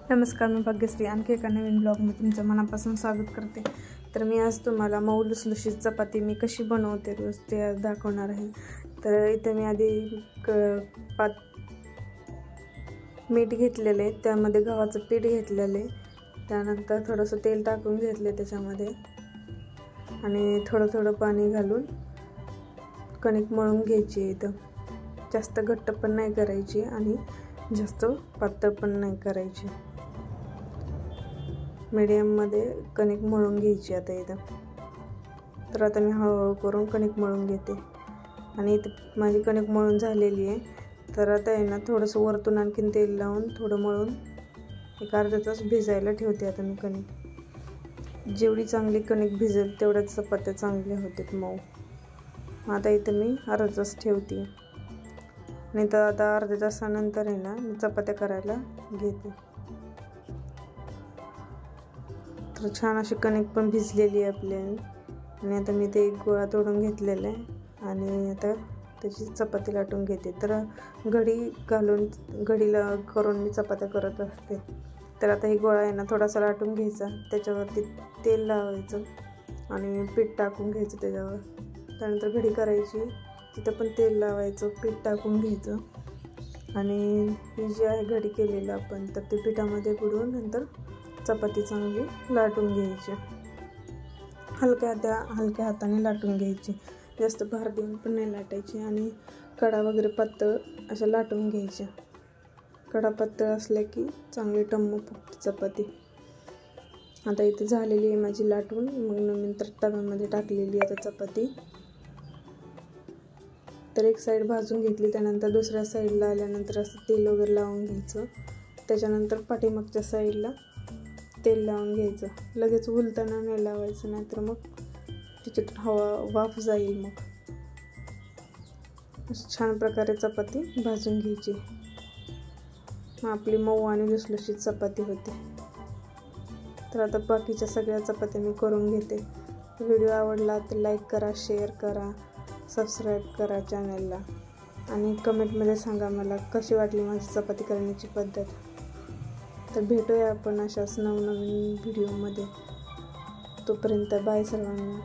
नमस्कार, मी भाग्यश्री आणखी एका नवीन ब्लॉगमध्ये तुमचं मनापासून स्वागत करते। तर मी आज तुम्हाला मऊ लुसलुशीत चपाती मी कशी बनवते रोज ते आज दाखवणार आहे। तर इथे मी आधी मीठ घेतलेले आहे, त्यामध्ये गव्हाचं पीठ घेतलेले आहे, त्यानंतर थोडंसं तेल टाकून घेतले त्याच्यामध्ये आणि थोडं थोडं पाणी घालून कणिक मळून घ्यायची। इथं जास्त घट्ट पण नाही करायची आणि जास्त पातळ पण नाही करायची, मीडियम मध्ये कणिक मळून घ्यायची। आता इथं तर आता मी हळूहळू करून कणिक मळून घेते आणि इथं माझी कणिक मळून झालेली आहे। तर आता आहे ना थोडंसं वरतून आणखीन तेल लावून थोडं मळून एक अर्धा तास भिजायला ठेवते। आता मी कणिक जेवढी चांगली कणिक भिजेल तेवढ्याच चपात्या चांगल्या होतात मऊ। आता इथं मी अर्धा तास ठेवते आणि तर आता अर्ध्या तासानंतर आहे ना मी चपात्या करायला घेते। तर छान अशी कणिक पण भिजलेली आहे आपली आणि आता मी ते एक गोळा तोडून घेतलेला आहे आणि आता त्याची चपाती लाटून घेते। तर घडी घालून घडीला करून मी चपात्या करत असते। तर आता ही गोळा आहे ना थोडासा लाटून घ्यायचा, त्याच्यावरती तेल लावायचं आणि पीठ टाकून घ्यायचं त्याच्यावर, त्यानंतर घडी करायची, तिथं पण तेल लावायचं, पीठ टाकून घ्यायचं आणि ही जी आहे घडी केलेलं आपण तर ते पिठामध्ये बुडवून नंतर चपाती चांगली लाटून घ्यायची। हलक्या हाताने लाटून घ्यायची, जास्त भार देऊन पण नाही लाटायची आणि कडा वगैरे पातळ अशा लाटून घ्यायच्या। कडा पातळ असल्या की चांगली टम्म फुगते चपाती। आता इथे झालेली आहे माझी लाटून, मग नंतर तव्यामध्ये टाकलेली आता चपाती। तर एक साईड भाजून घेतली, त्यानंतर दुसऱ्या साईडला आल्यानंतर असं तेल वगैरे लावून घ्यायचं, त्याच्यानंतर पाठीमागच्या साईडला तेल लावून घ्यायचं। लगेच उलताना नाही लावायचं, नाहीतर मग त्याच्यातून हवा वाफ जाईल। मग असं छान प्रकारे चपाती भाजून घ्यायची, मग आपली मऊ आणि लुसलुशीत चपाती होते। तर आता बाकीच्या सगळ्या चपात्या मी करून घेते। व्हिडिओ आवडला तर लाईक करा, शेअर करा, सबस्क्राईब करा चॅनलला आणि कमेंटमध्ये सांगा मला कशी वाटली माझी चपाती करण्याची पद्धत। तर भेटूया आपण अशाच नवनवीन व्हिडिओमध्ये। तोपर्यंत बाय सर्वांना।